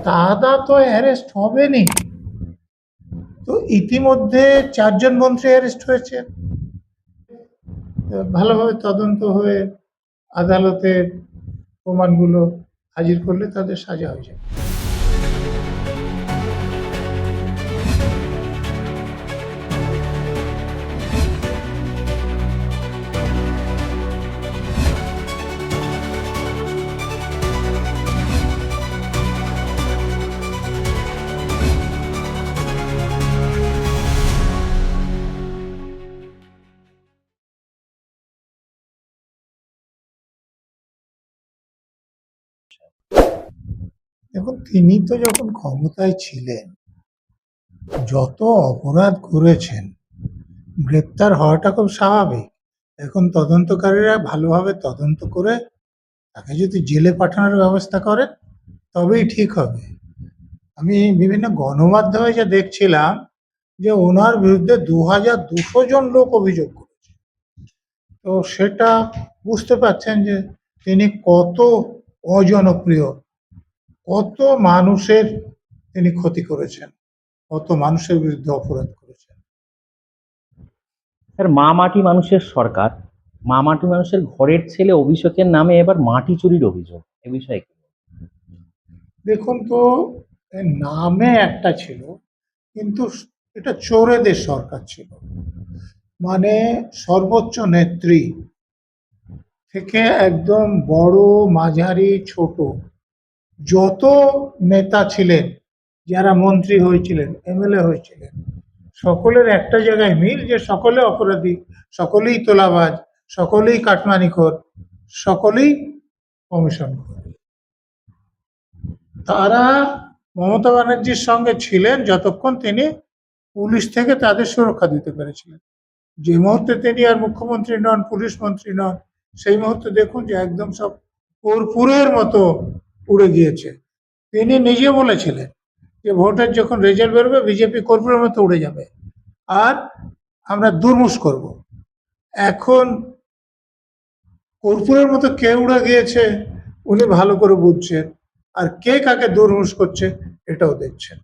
দাদা তো অ্যারেস্ট হবেনি। তো ইতিমধ্যে 4 জন মন্ত্রী অ্যারেস্ট হয়েছে। ভালোভাবে তদন্ত হয়ে আদালতে প্রমাণগুলো হাজির করলে তাদের সাজা হয়ে যাবে। দেখুন, তিনি তো যখন ক্ষমতায় ছিলেন যত অপরাধ করেছেন গ্রেপ্তার হওয়াটা খুব স্বাভাবিক। এখন তদন্তকারীরা ভালোভাবে তদন্ত করে তাকে যদি জেলে পাঠানোর ব্যবস্থা করেন তবেই ঠিক হবে। আমি বিভিন্ন গণমাধ্যমে যা দেখছিলাম যে ওনার বিরুদ্ধে 2200 জন লোক অভিযোগ করেছে। তো সেটা বুঝতে পারছেন যে তিনি কত অজনপ্রিয়, কত মানুষের তিনি ক্ষতি করেছেন, কত মানুষের বিরুদ্ধে অপরাধ করেছেন। স্যার, মা মাটি মানুষের সরকার, মা মাটি মানুষের ঘরের ছেলে অভিষেকের নামে এবার মাটি চুরির অভিযোগ, এ বিষয়ে কি? দেখুন তো, এর নামে একটা ছিল, কিন্তু এটা চোরেদের সরকার ছিল। মানে সর্বোচ্চ নেত্রী থেকে একদম বড়, মাঝারি, ছোট যত নেতা ছিলেন, যারা মন্ত্রী হয়েছিলেন, এমএলএ হয়েছিলেন, সকলের একটা জায়গায় মিল যে সকলে অপরাধী, সকলেই তোলাবাজ, সকলেই কাটমানিখোর, সকলেই কমিশন করে। তারা মমতা ব্যানার্জির সঙ্গে ছিলেন যতক্ষণ তিনি পুলিশ থেকে তাদের সুরক্ষা দিতে পেরেছিলেন। যে মুহূর্তে তিনি আর মুখ্যমন্ত্রী নন, পুলিশ মন্ত্রী নন, সেই মুহূর্তে দেখুন যে একদম সব কর্পূরের মতো উড়ে গিয়েছে। তিনি নিজে বলেছিলেন যে ভোটের যখন রেজাল্ট বেরোবে বিজেপি কর্পূরের মতো উড়ে যাবে আর আমরা দুর্মুষ করব। এখন কর্পূরের মতো কে উড়ে গিয়েছে উনি ভালো করে বুঝছেন, আর কে কাকে দুর্মুষ করছে এটাও দেখছেন।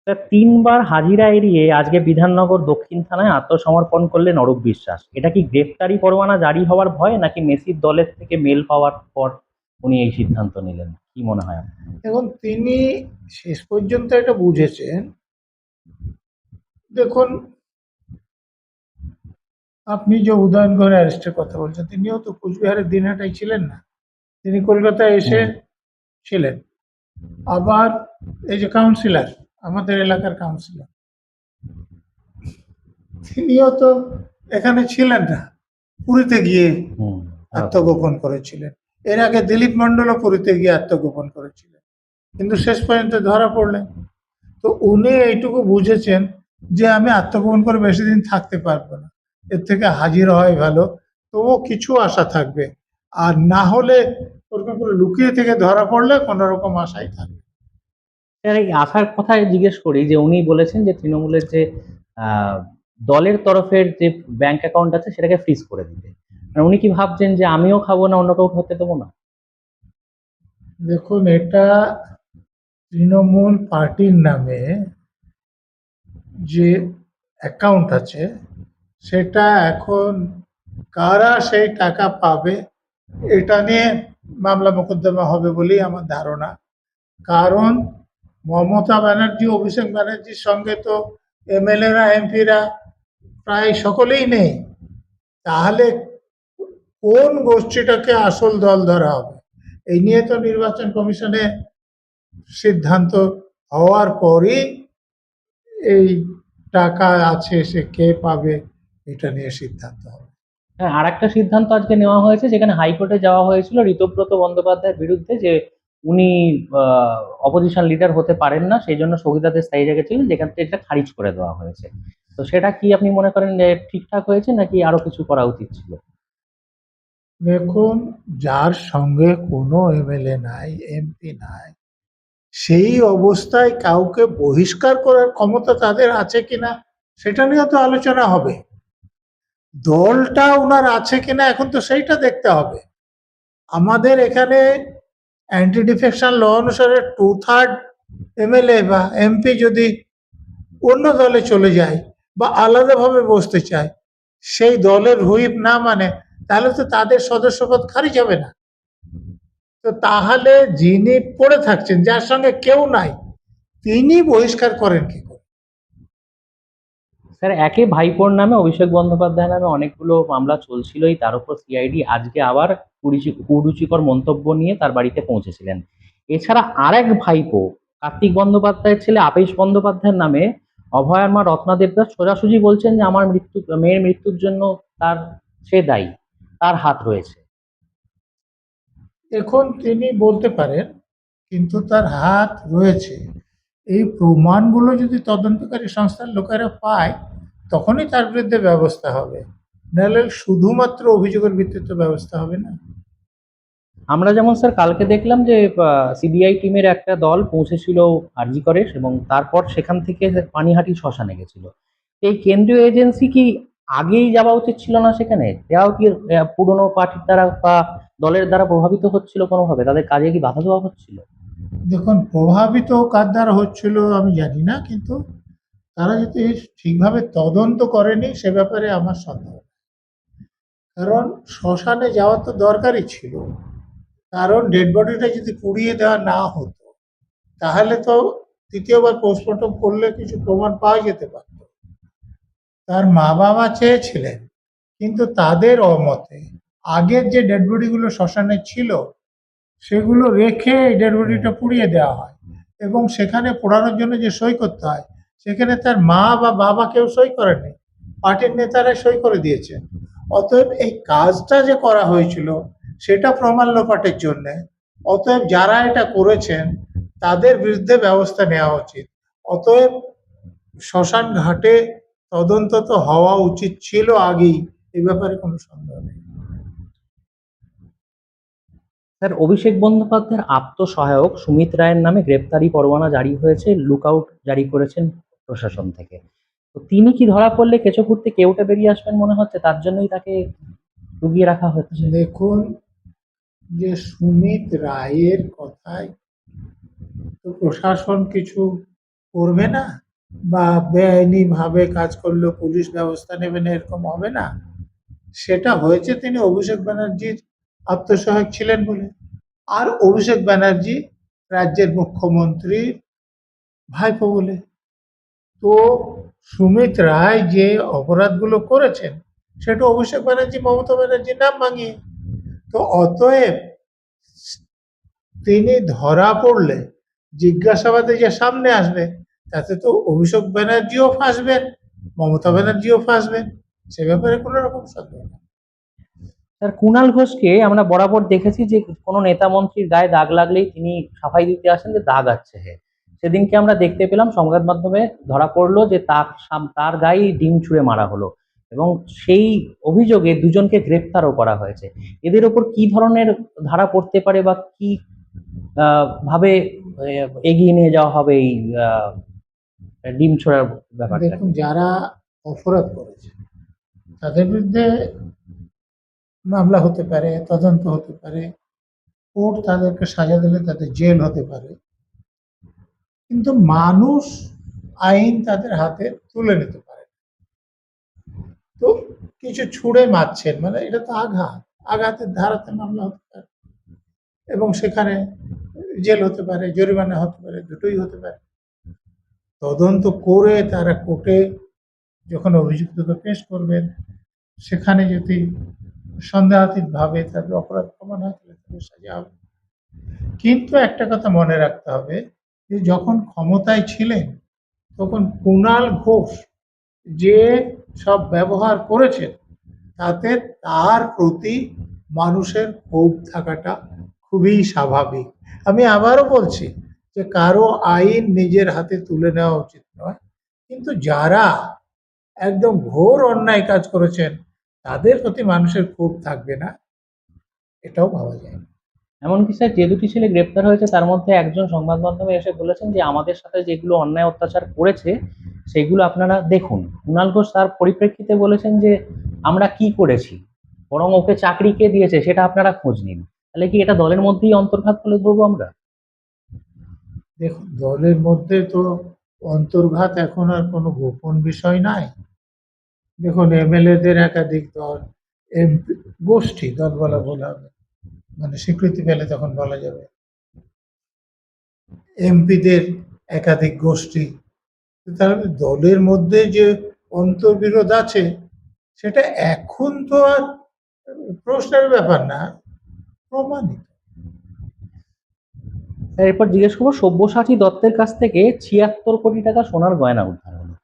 স্যার, 3বার হাজিরা এড়িয়ে আজকে বিধাননগর দক্ষিণ থানায় আত্মসমর্পণ করলেন অরূপ বিশ্বাস। এটা কি গ্রেপ্তারি পরোয়ানা জারি হওয়ার ভয়, নাকি মেসির দলের থেকে মেল পাওয়ার পর উনি এই সিদ্ধান্ত নিলেন? কি মনে হয় আপনার? এখন তিনি শেষ পর্যন্ত এটা বুঝেছেন। দেখুন, আপনি যে উদয়ন গুহের অ্যারেস্টের কথা বলছেন, তিনিও তো কুচবিহারের দিনহাটায় ছিলেন না, তিনি কলকাতায় এসে ছিলেন। আবার এই যে কাউন্সিলর, আমাদের এলাকার কাউন্সিলর, তিনিও তো এখানে ছিলেন না, পুরীতে গিয়ে আত্মগোপন করেছিলেন। এর আগে দিলীপ মণ্ডলও পুরীতে গিয়ে আত্মগোপন করেছিলেন, কিন্তু শেষ পর্যন্ত ধরা পড়লেন। তো উনি এইটুকু বুঝেছেন যে আমি আত্মগোপন করে বেশি দিন থাকতে পারবো না, এর থেকে হাজির হয় ভালো, তবুও কিছু আশা থাকবে। আর না হলে ওরকম করে লুকিয়ে থেকে ধরা পড়লে কোনো রকম আশাই থাকবে। স্যার, এই আসার কথা জিজ্ঞেস করি যে উনি বলেছেন যে তৃণমূলের যে আহ, দলের তরফের যে ব্যাংক অ্যাকাউন্ট আছে সেটাকে ফ্রিজ করে দিতে। মানে উনি কি ভাবছেন যে আমিও খাবো না, অন্য কাউকে হতে দেবো না? দেখুন, এটা তৃণমূল পার্টির নামে যে অ্যাকাউন্ট আছে সেটা এখন কারা সেই টাকা পাবে এটা নিয়ে মামলা মোকদ্দমা হবে বলেই আমার ধারণা। কারণ মমতা ব্যানার্জি, অভিষেক ব্যানার্জির সঙ্গে তো এমএলএরা, এমপিরা প্রায় সকলেই নেই। তাহলে কোন গোষ্ঠীটাকে আসল দল ধরা হবে, এই নিয়ে তো নির্বাচন কমিশনে সিদ্ধান্ত হওয়ার পরই এই টাকা আছে সে কে পাবে এটা নিয়ে সিদ্ধান্ত হবে। হ্যাঁ, আর একটা সিদ্ধান্ত আজকে নেওয়া হয়েছে, যেখানে হাইকোর্টে যাওয়া হয়েছিল ঋতব্রত বন্দ্যোপাধ্যায়ের বিরুদ্ধে, যে উনি অপোজিশন লিডার হতে পারেন না, সেই জন্য স্থগিতাদেশ স্থায়ী রেখেছিলেন, যেখান থেকে এটা খারিজ করে দেওয়া হয়েছে। তো সেটা কি আপনি মনে করেন যে ঠিকঠাক হয়েছে, নাকি আরো কিছু করা উচিত ছিল? দেখুন, যার সঙ্গে কোনো এমএলএ নাই, এমপি নাই, সেই অবস্থায় কাউকে বহিষ্কার করার ক্ষমতা তাদের আছে কিনা সেটা নিয়ে তো আলোচনা হবে। দলটা ওনার আছে কিনা এখন তো সেইটা দেখতে হবে। আমাদের এখানে অ্যান্টি ডিফেকশন ল অনুসারে 2/3 এমএলএ বা এমপি যদি অন্য দলে চলে যায় বা আলাদাভাবে বসতে চায়, সেই দলের হুইপ না মানে, তাহলে তো তাদের সদস্যপদ খারিজ হবে না। তো তাহলে যিনি পড়ে থাকছেন, যার সঙ্গে কেউ নাই, তিনি বহিষ্কার করেন কি করে? স্যার, একে ভাইপোর নামে অভিষেক বন্দ্যোপাধ্যায় নামে অনেকগুলো মামলা চলছিলই, তার উপর সিআইডি আজকে আবার কুরুচিকর মন্তব্য নিয়ে তার বাড়িতে পৌঁছেছিলেন। এছাড়া আরেক ভাইপো কার্তিক বন্দ্যোপাধ্যায়ের ছেলে আপিস বন্দ্যোপাধ্যায়ের নামে অভয়ার মা রত্না দেবদাস সোজাসুজি বলছেন যে আমার মেয়ের মৃত্যুর জন্য তার সে দায়ী, তার হাত রয়েছে। এখন তিনি বলতে পারেন, কিন্তু তার হাত রয়েছে, এই প্রমাণগুলো যদি তদন্তকারী সংস্থার লোকেরা পায়, তখনই তার বিরুদ্ধে ব্যবস্থা হবে। নাহলে শুধুমাত্র অভিযোগের ভিত্তিতে ব্যবস্থা হবে না। আমরা যেমন স্যার কালকে দেখলাম যে সিবিআই টিমের একটা দল পৌঁছেছিল আরজিকরে, এবং তারপর সেখান থেকে পানিহাটি শ্মশানে গেছিল। এই কেন্দ্রীয় এজেন্সি কি আগেই যাওয়া উচিত ছিল না সেখানে? তারাও কি পুরনো পার্টির দ্বারা বা দলের দ্বারা প্রভাবিত হচ্ছিল কোনোভাবে? তাদের কাজে কি বাধা দেওয়া হচ্ছিল? দেখুন, প্রভাবিত কার দ্বারা হচ্ছিল আমি জানি না, কিন্তু তারা যদি ঠিকভাবে তদন্ত করেনি সে ব্যাপারে আমার সন্দেহ। কারণ শ্মশানে যাওয়া তো দরকারই ছিল। কারণ ডেড বডিটা যদি পুড়িয়ে দেওয়া না হতো, তাহলে তো তৃতীয়বার পোস্টমর্টম করলে কিছু প্রমাণ পাওয়া যেতে পারত। তার মা বাবা চেয়েছিলেন, কিন্তু তাদের অমতে আগের যে ডেড বডিগুলো শ্মশানে ছিল সেগুলো রেখে ডেড বডিটা পুড়িয়ে দেওয়া হয়, এবং সেখানে পোড়ানোর জন্য যে সই করতে হয়, সেখানে তার মা বা বাবা কেউ সই করেনি, পার্টির নেতারা সই করে দিয়েছেন। অতএব এই কাজটা যে করা হয়েছিল সেটা প্রমাণ লোপাটের জন্য, অতএব যারা এটা করেছেন তাদের বিরুদ্ধে ব্যবস্থা নেওয়া উচিত। অতএব শ্মশান ঘাটে তদন্ত তো হওয়া উচিত ছিল আগেই, এ ব্যাপারে কোনো সন্দেহ নেই। স্যার, অভিষেক বন্দ্যোপাধ্যায়ের আত্মসহায়ক সুমিত রায়ের নামে গ্রেপ্তারি পরোয়ানা জারি হয়েছে, লুকআউট জারি করেছেন প্রশাসন থেকে। তো তিনি কি ধরা পড়লে কেঁচো খুঁড়তে কেউটে বেরিয়ে আসবেন মনে হচ্ছে, তার জন্যই তাকে লুকিয়ে রাখা হচ্ছে? দেখুন, যে সুমিত রায়ের কথায় তো প্রশাসন কিছু করবে না, বা বেআইনি ভাবে কাজ করলেও পুলিশ ব্যবস্থা নেবে না, এরকম হবে না। সেটা হয়েছে তিনি অভিষেক ব্যানার্জির আত্মসহায়ক ছিলেন বলে। আর অভিষেক ব্যানার্জি রাজ্যের মুখ্যমন্ত্রীর ভাইপো বলে। তো সুমিত রায় যে অপরাধগুলো করেছেন সেটা অভিষেক ব্যানার্জি মমতা ব্যানার্জির নাম ভাঙিয়ে। তো অতএব তিনি ধরা পড়লে জিজ্ঞাসাবাদে যে সামনে আসবে, তাতে তো অভিষেক ব্যানার্জিও ফাঁসবেন, মমতা ব্যানার্জিও ফাঁসবেন, সে ব্যাপারে কোনো রকম সন্দেহ নেই। স্যার, কুণাল ঘোষকে আমরা বরাবর দেখেছি যে কোনো নেতা মন্ত্রীর গায়ে দাগ লাগলেই তিনি সাফাই দিতে আসেন যে দাগ আছে হে। সেদিনকে আমরা দেখতে পেলাম সংবাদ মাধ্যমে ধরা পড়লো যে তার গায়ে ডিম ছুঁড়ে মারা হলো, এবং সেই অভিযোগে দুজনকে গ্রেপ্তারও করা হয়েছে। এদের ওপর কি ধরনের ধারা পড়তে পারে, বা কি ভাবে এগিয়ে নিয়ে যাওয়া হবে এই আহ, ডিম ছোড়ার ব্যাপারটা? দেখুন, যারা অপরাধ করেছে তাদের বিরুদ্ধে মামলা হতে পারে, তদন্ত হতে পারে, কোর্ট তাদেরকে সাজা দিলে তাদের জেল হতে পারে, কিন্তু মানুষ আইন তাদের হাতে তুলে নিতে পারে। তো কিছু ছুঁড়ে মারছেন মানে এটা তো আঘাত, আঘাতের ধারাতে মামলা হতে পারে, এবং সেখানে জেল হতে পারে, জরিমানা হতে পারে, দুটোই হতে পারে। তদন্ত করে তারা কোর্টে যখন অভিযুক্তকে পেশ করবেন, সেখানে যদি সন্দেহাতীতভাবে তাদের অপরাধ প্রমাণ হয় তাহলে তাদের সাজা হবে। কিন্তু একটা কথা মনে রাখতে হবে, যে যখন ক্ষমতায় ছিলেন তখন কুণাল ঘোষ যে সব ব্যবহার করেছেন, তাতে তার প্রতি মানুষের ক্ষোভ থাকাটা খুবই স্বাভাবিক। আমি আবারও বলছি যে কারো আইন নিজের হাতে তুলে নেওয়া উচিত নয়, কিন্তু যারা একদম ঘোর অন্যায় কাজ করেছেন তাদের প্রতি মানুষের ক্ষোভ থাকবে না, এটাও ভাবা যায়। এমনকি স্যার, যে দুটি ছেলে গ্রেপ্তার হয়েছে তার মধ্যে একজন সংবাদ মাধ্যমে এসে বলেছেন যে আমাদের সাথে যেগুলো অন্যায় অত্যাচার করেছে সেগুলো আপনারা দেখুন। কুণাল ঘোষ তার পরিপ্রেক্ষিতে বলেছেন যে আমরা কি করেছি, বরং ওকে চাকরি কে দিয়েছে সেটা আপনারা খোঁজ নিন। তাহলে কি এটা দলের মধ্যেই অন্তর্ঘাত বলে ধরবো আমরা? দেখুন, দলের মধ্যে তো অন্তর্ঘাত এখন আর কোনো গোপন বিষয় নাই। দেখুন, এমএলএদের একাধিক দল, এমপি গোষ্ঠী, দল বলা ভুল হবে, মানে স্বীকৃতি পেলে তখন বলা যাবে। এমপিদের একাধিক গোষ্ঠী, তাহলে দলের মধ্যে যে অন্তর্বিরোধ আছে সেটা এখন তো আর প্রশ্নের ব্যাপার না, প্রমাণিত। এরপর জিজ্ঞেস করবো, সব্যসাচী দত্তের কাছ থেকে ৭৬ কোটি টাকা সোনার গয়না উদ্ধার হলো।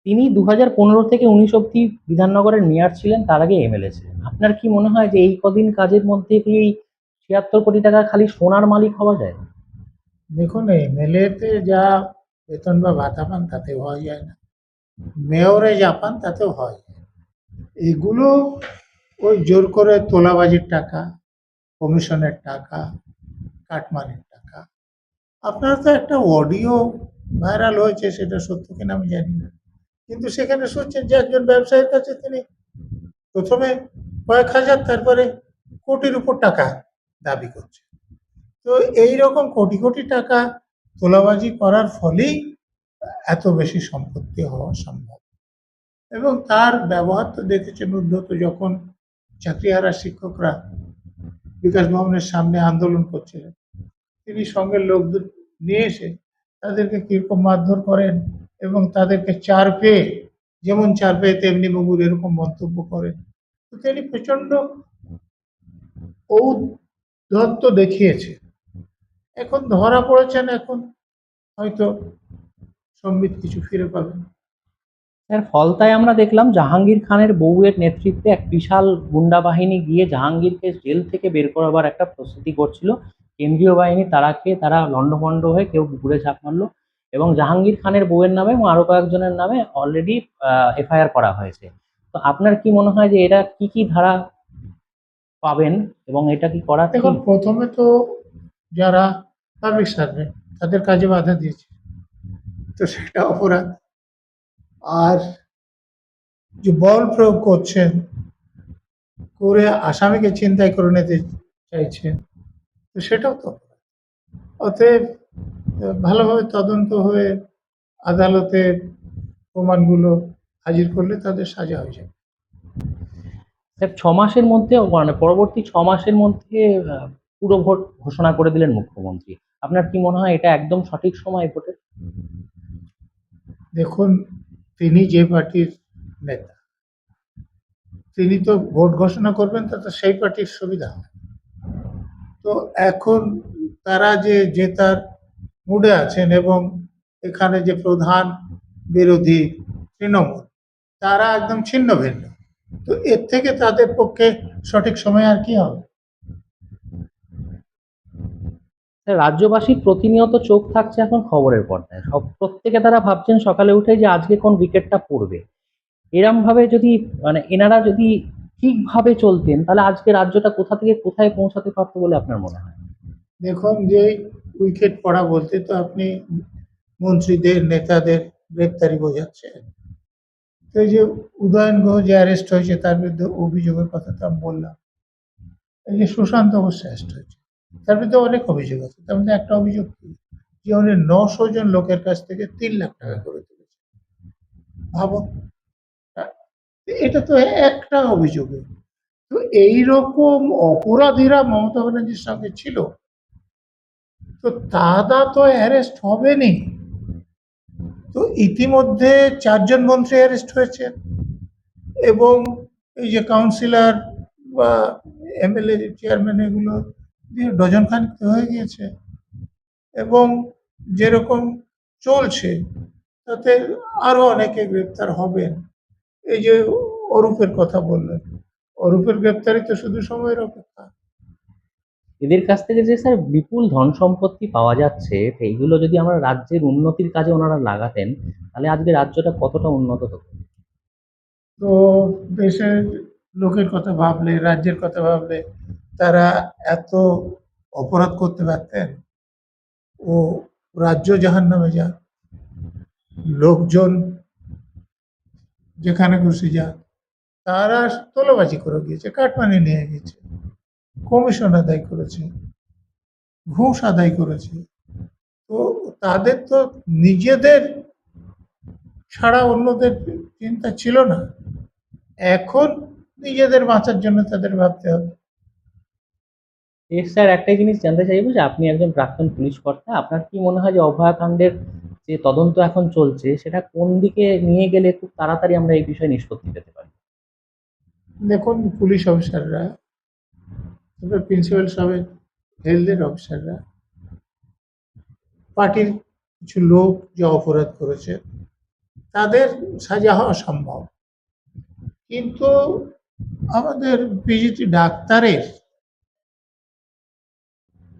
তিনি ২০১৫ থেকে ১৯ অব্দি বিধাননগরের মেয়র ছিলেন, তার আগে এমএলএ ছিলেন। আপনার কি মনে হয় যে এই কদিন কাজের মধ্যে কি এই ৭৬ কোটি টাকা খালি সোনার মালিক হওয়া যায়? দেখুন, এমএলএতে যা বেতন বা ভাতা পান তাতে হওয়া যায় না, মেয়রে যা পান তাতেও হয়। এগুলো ওই জোর করে তোলাবাজির টাকা, কমিশনের টাকা, কাটমানির টাকা। আপনার তো একটা অডিও ভাইরাল হয়েছে, সেটা সত্য কিনা আমি জানি না, কিন্তু সেখানে শুনছেন যে একজন ব্যবসায়ীর কাছে তিনি প্রথমে কয়েক হাজার, তারপরে কোটির উপর টাকা দাবি করছে। তো এই রকম কোটি কোটি টাকা তোলাবাজি করার ফলেই এত বেশি সম্পত্তি হওয়া সম্ভব। এবং তার ব্যবহার তো দেখেছেন উদ্ধত, যখন চাকরিহারা শিক্ষকরা বিকাশ ভবনের সামনে আন্দোলন করছিলেন, তিনি সঙ্গে লোকদের নিয়ে এসে তাদেরকে কিরকম মারধর করেন এবং তাদেরকে চার পেয়ে, যেমন চার পেয়ে তেমনি মুগুর, এরকম মন্তব্য করেন। তো তিনি প্রচন্ড ঔদ্ধত্য দেখিয়েছে। এখন ধরা পড়েছেন, এখন হয়তো সম্বিত কিছু ফিরে পাবেন। স্যার, ফলতায় আমরা দেখলাম জাহাঙ্গীর খানের বউয়ের নেতৃত্বে এক বিশাল গুন্ডা বাহিনী গিয়ে জাহাঙ্গীরকে জেল থেকে বের করাবার একটা প্রস্তুতি করছিল। কেন্দ্রীয় বাহিনী তারা লণ্ডভণ্ড হয়ে কেউ পুকুরে ঝাঁপ মারলো, এবং জাহাঙ্গীর খানের বউয়ের নামে এবং আরো কয়েকজনের নামে অলরেডি এফআইআর করা হয়েছে। তো আপনার কি মনে হয় যে এরা কি কি ধারা পাবেন, এবং এটা কি করা দেখুন, ঠিক? প্রথমে তো যারা পাবলিক সার্ভেন্ট তাদের কাজে বাধা দিয়েছে, তো সেটা অপরাধ। আর যে বল প্রয়োগ করছেন, করে আসামিকে ছিনতাই করে নিতে চাইছেন, তো সেটাও তো অপরাধ। অতএব ভালোভাবে তদন্ত হয়ে আদালতে প্রমাণগুলো হাজির করলে তাদের সাজা হয়ে যাবে। স্যার, ৬ মাসের মধ্যে, মানে পরবর্তী ৬ মাসের মধ্যে পুরো ভোট ঘোষণা করে দিলেন মুখ্যমন্ত্রী। আপনার কি মনে হয় এটা একদম সঠিক সময় ভোটের? দেখুন, তিনি যে পার্টির নেতা, তিনি তো ভোট ঘোষণা করবেন, তাতে সেই পার্টির সুবিধা হয়। তো এখন তারা যে জেতার মুডে আছেন, এবং এখানে যে প্রধান বিরোধী তৃণমূল, তারা একদম ছিন্ন ভিন্ন। তো এর থেকে তাদের পক্ষে সঠিক সময় আর কি হবে? স্যার, রাজ্যবাসীর প্রতিনিয়ত চোখ থাকছে এখন খবরের পর্দায়। প্রত্যেকে তারা ভাবছেন সকালে উঠে যে আজকে কোন উইকেটটা পড়বে। এরম ভাবে যদি, মানে এনারা যদি ঠিকভাবে চলতেন, তাহলে আজকে রাজ্যটা কোথা থেকে কোথায় পৌঁছাতে পারতো বলে আপনার মনে হয়? দেখুন, যে উইকেট পড়া বলতে তো আপনি মন্ত্রীদের, নেতাদের গ্রেপ্তারি বোঝাচ্ছেন। তো এই যে উদয়ন গুহ যে অ্যারেস্ট হয়েছে, তার বিরুদ্ধে অভিযোগের কথা তো আমি বললাম। এই যে সুশান্ত ঘোষ অ্যারেস্ট হয়েছে, তার বিরুদ্ধে অনেক অভিযোগ আছে। তার মধ্যে একটা অভিযোগ কি, যে উনি ৯০০ জন লোকের কাছ থেকে ৩ লাখ টাকা করে তুলেছে। ভাবুন, এটা তো একটা অভিযোগ। তো এইরকম অপরাধীরা মমতা ব্যানার্জির সঙ্গে ছিল, তো তারা তো অ্যারেস্ট হবেনি। তো ইতিমধ্যে ৪ জন মন্ত্রী অ্যারেস্ট হয়েছেন, এবং এই যে কাউন্সিলর বা এমএলএ চেয়ারম্যান, এগুলো দিয়ে ডজন খানিক হয়ে গিয়েছে। এবং যেরকম চলছে, তাতে আরো অনেকে গ্রেপ্তার হবেন। এই যে অরূপের কথা বললেন, অরূপের গ্রেপ্তারি তো শুধু সময়ের অপেক্ষা। এদের কাছ থেকে যে স্যার বিপুল ধন সম্পত্তি পাওয়া যাচ্ছে, তো এইগুলো যদি আমরা রাজ্যের উন্নতির কাজে ওনারা লাগাতেন, তাহলে আজকে রাজ্যটা কতটা উন্নত হতো। তো দেশের লোকের কথা ভাবলে, রাজ্যের কথা ভাবলে, তারা এত অপরাধ করতে পারতেন? ও রাজ্য জাহান্নামে যা, লোকজন যেখানে খুশি যা, তারা তোলাবাজি করে গিয়েছে, কাটমানি নিয়ে গেছে। কমিশন আদায় করেছে, ঘুষ আদায় করেছে। তো তাদের তো নিজেদের ছাড়া অন্যদের চিন্তা ছিল না। এখন নিজেদের বাঁচার জন্য তাদের ভাবতে হবে। স্যার, একটাই জিনিস জানতে চাইবো যে আপনি একজন প্রাক্তন পুলিশ কর্তা, আপনার কি মনে হয় যে অভয়াকাণ্ডের যে তদন্ত এখন চলছে সেটা কোন দিকে নিয়ে গেলে খুব তাড়াতাড়ি আমরা এই বিষয়ে নিষ্পত্তি পেতে পারি? দেখুন, পুলিশ অফিসাররা, তারপরে প্রিন্সিপাল সাহেব, হেলথের অফিসাররা, পার্টির কিছু লোক যে অপরাধ করেছে তাদের সাজা হওয়া সম্ভব, কিন্তু আমাদের পিজিটি ডাক্তারের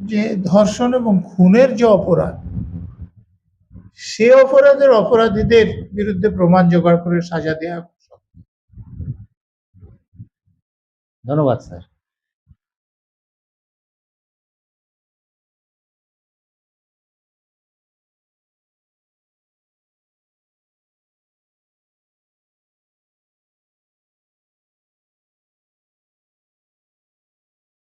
যে ধর্ষণ এবং খুনের যে অপরাধ, সে অপরাধের অপরাধীদের বিরুদ্ধে প্রমাণ জোগাড় করে সাজা দেওয়া। ধন্যবাদ স্যার।